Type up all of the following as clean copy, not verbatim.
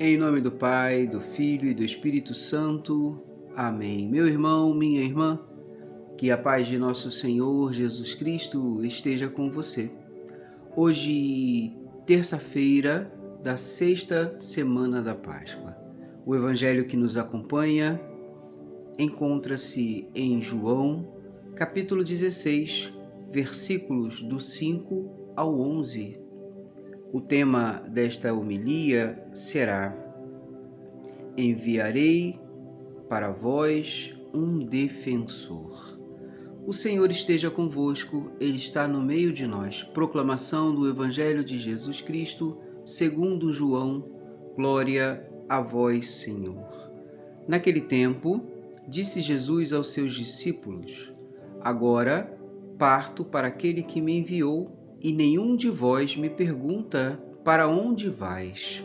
Em nome do Pai, do Filho e do Espírito Santo. Amém. Meu irmão, minha irmã, que a paz de nosso Senhor Jesus Cristo esteja com você. Hoje, terça-feira da sexta semana da Páscoa. O evangelho que nos acompanha encontra-se em João, capítulo 16, versículos do 5 ao 11. O tema desta homilia será: Enviarei para vós um defensor. O Senhor esteja convosco, Ele está no meio de nós. Proclamação do Evangelho de Jesus Cristo, segundo João. Glória a vós, Senhor. Naquele tempo, disse Jesus aos seus discípulos: Agora parto para aquele que me enviou, e nenhum de vós me pergunta: para onde vais?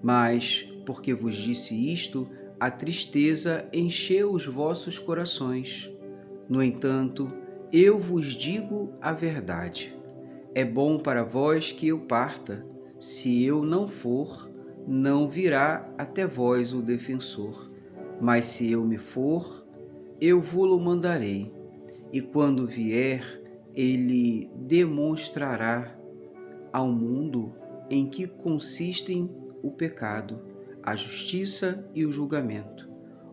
Mas, porque vos disse isto, a tristeza encheu os vossos corações. No entanto, eu vos digo a verdade. É bom para vós que eu parta. Se eu não for, não virá até vós o defensor. Mas se eu me for, eu vô-lo mandarei. E quando vier, ele demonstrará ao mundo em que consistem o pecado, a justiça e o julgamento.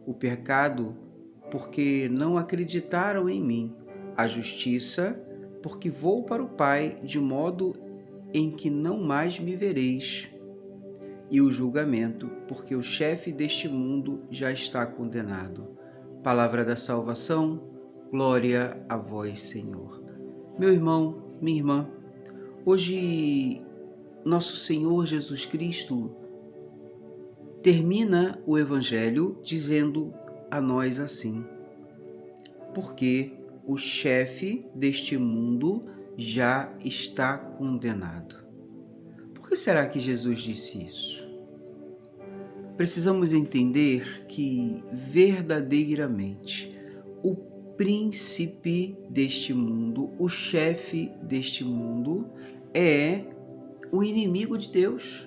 O pecado, porque não acreditaram em mim. A justiça, porque vou para o Pai, de modo em que não mais me vereis. E o julgamento, porque o chefe deste mundo já está condenado. Palavra da salvação, glória a vós, Senhor. Meu irmão, minha irmã, hoje nosso Senhor Jesus Cristo termina o Evangelho dizendo a nós assim: porque o chefe deste mundo já está condenado. Por que será que Jesus disse isso? Precisamos entender que verdadeiramente o príncipe deste mundo, o chefe deste mundo, é o inimigo de Deus.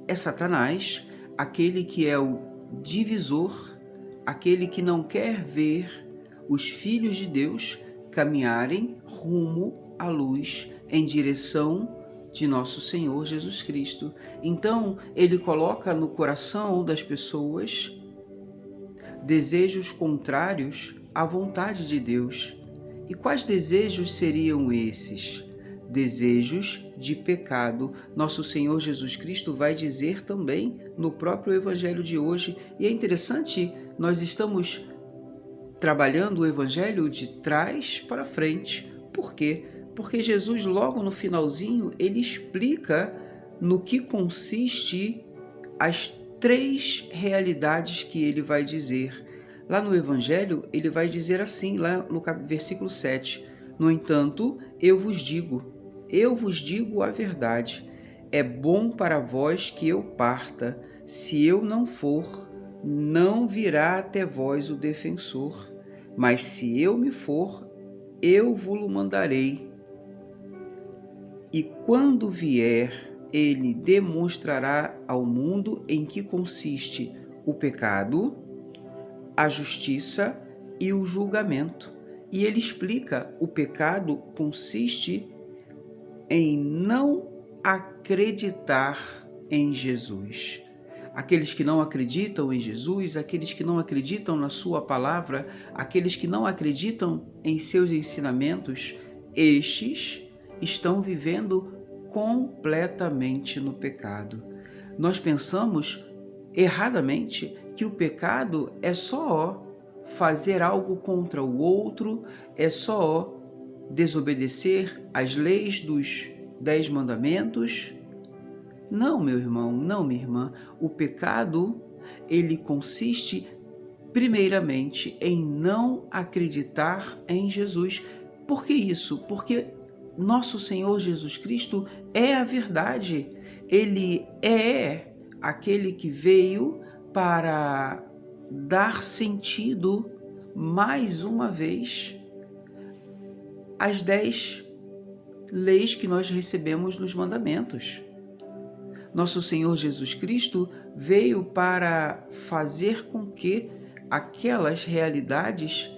É Satanás, aquele que é o divisor, aquele que não quer ver os filhos de Deus caminharem rumo à luz, em direção de nosso Senhor Jesus Cristo. Então, ele coloca no coração das pessoas desejos contrários à vontade de Deus. E quais desejos seriam esses? Desejos de pecado. Nosso Senhor Jesus Cristo vai dizer também no próprio Evangelho de hoje. E é interessante, nós estamos trabalhando o Evangelho de trás para frente. Por quê? Porque Jesus, logo no finalzinho, ele explica no que consiste as três realidades que ele vai dizer. Lá no Evangelho, ele vai dizer assim, lá no versículo 7. No entanto, eu vos digo a verdade. É bom para vós que eu parta. Se eu não for, não virá até vós o defensor. Mas se eu me for, eu vô-lo mandarei. E quando vier, ele demonstrará ao mundo em que consiste o pecado, a justiça e o julgamento. E ele explica: o pecado consiste em não acreditar em Jesus. Aqueles que não acreditam em Jesus, aqueles que não acreditam na sua palavra, aqueles que não acreditam em seus ensinamentos, estes estão vivendo completamente no pecado. Nós pensamos erradamente que o pecado é só fazer algo contra o outro, é só desobedecer às leis dos 10 mandamentos. Não, meu irmão, não, minha irmã. O pecado, ele consiste primeiramente em não acreditar em Jesus. Por que isso? Porque nosso Senhor Jesus Cristo é a verdade. Ele é aquele que veio para dar sentido, mais uma vez, às 10 leis que nós recebemos nos mandamentos. Nosso Senhor Jesus Cristo veio para fazer com que aquelas realidades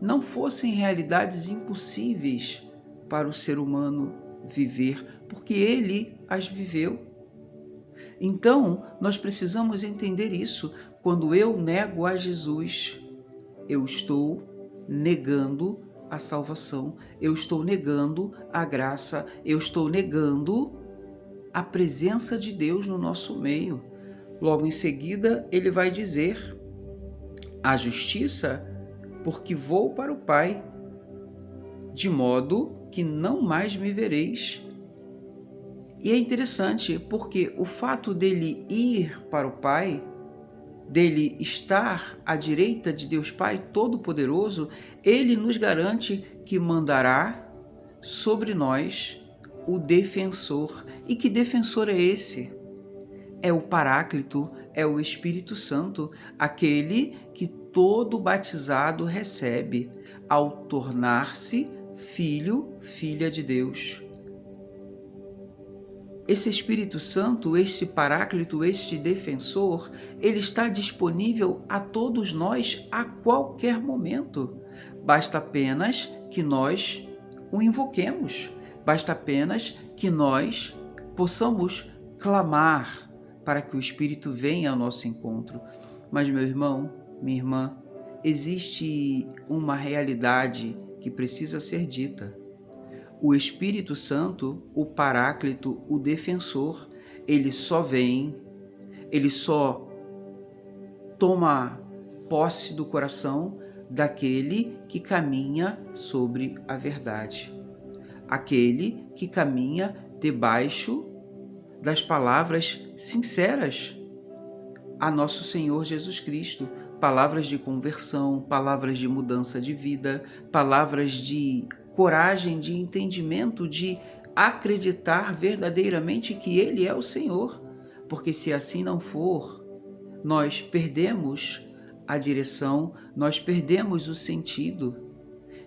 não fossem realidades impossíveis para o ser humano viver, porque ele as viveu. Então, nós precisamos entender isso. Quando eu nego a Jesus, eu estou negando a salvação, eu estou negando a graça, eu estou negando a presença de Deus no nosso meio. Logo em seguida, ele vai dizer: a justiça, porque vou para o Pai, de modo que não mais me vereis. E é interessante porque o fato dele ir para o Pai, dele estar à direita de Deus Pai Todo-Poderoso, ele nos garante que mandará sobre nós o defensor. E que defensor é esse? É o Paráclito, é o Espírito Santo, aquele que todo batizado recebe ao tornar-se filho, filha de Deus. Esse Espírito Santo, este Paráclito, este defensor, ele está disponível a todos nós a qualquer momento. Basta apenas que nós o invoquemos, basta apenas que nós possamos clamar para que o Espírito venha ao nosso encontro. Mas, meu irmão, minha irmã, existe uma realidade que precisa ser dita. O Espírito Santo, o Paráclito, o defensor, ele só vem, ele só toma posse do coração daquele que caminha sobre a verdade, aquele que caminha debaixo das palavras sinceras a nosso Senhor Jesus Cristo, palavras de conversão, palavras de mudança de vida, palavras de coragem, de entendimento, de acreditar verdadeiramente que Ele é o Senhor, porque se assim não for, nós perdemos a direção, nós perdemos o sentido.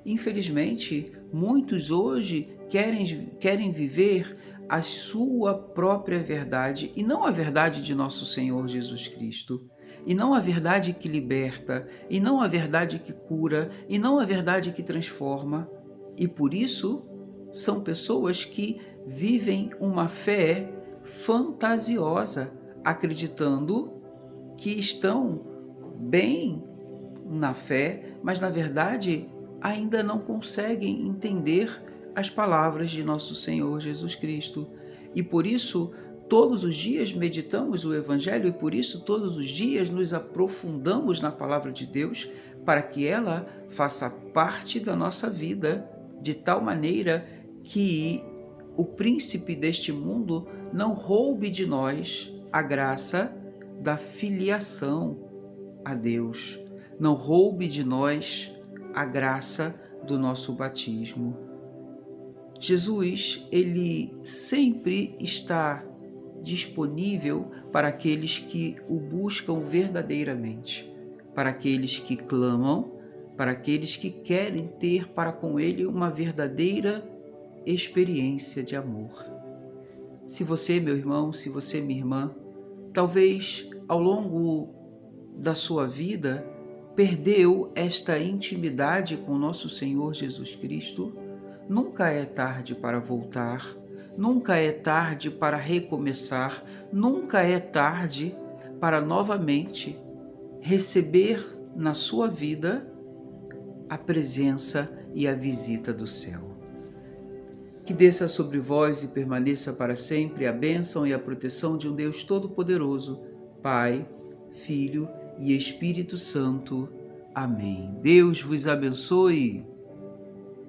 Infelizmente, muitos hoje querem viver a sua própria verdade e não a verdade de nosso Senhor Jesus Cristo. E não a verdade que liberta, e não a verdade que cura, e não a verdade que transforma. E por isso são pessoas que vivem uma fé fantasiosa, acreditando que estão bem na fé, mas na verdade ainda não conseguem entender as palavras de nosso Senhor Jesus Cristo. E por isso todos os dias meditamos o Evangelho e por isso todos os dias nos aprofundamos na palavra de Deus para que ela faça parte da nossa vida, de tal maneira que o príncipe deste mundo não roube de nós a graça da filiação a Deus, não roube de nós a graça do nosso batismo. Jesus, ele sempre está disponível para aqueles que o buscam verdadeiramente, para aqueles que clamam, para aqueles que querem ter para com ele uma verdadeira experiência de amor. Se você, meu irmão, se você, minha irmã, talvez ao longo da sua vida perdeu esta intimidade com nosso Senhor Jesus Cristo, nunca é tarde para voltar, nunca é tarde para recomeçar, nunca é tarde para novamente receber na sua vida a presença e a visita do céu. Que desça sobre vós e permaneça para sempre a bênção e a proteção de um Deus Todo-Poderoso, Pai, Filho e Espírito Santo. Amém. Deus vos abençoe.